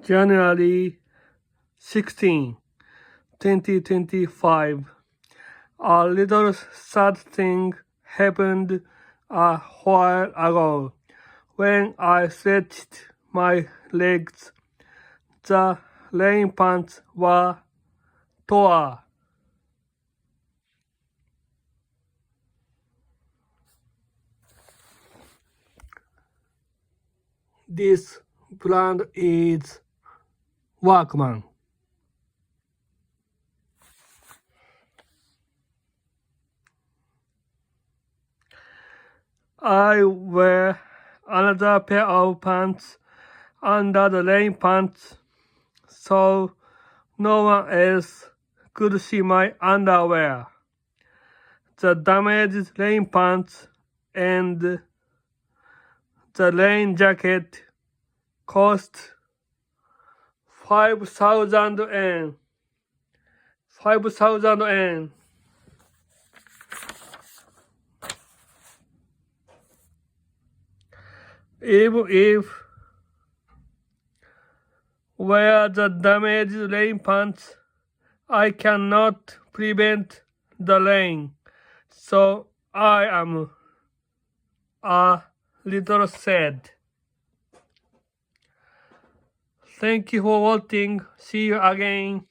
January 16, 2025. A little sad thing happened a while ago. When I stretched my legs, the rain pants were torn. This brand is workman. I wear another pair of pants under the rain pants, so no one else could see my underwear. The damaged rain pants and the rain jacket cost 5,000 yen. 5,000 yen. Even if wear the damaged rain pants, I cannot prevent the rain, so I am a little sad. Thank you for watching. See you again.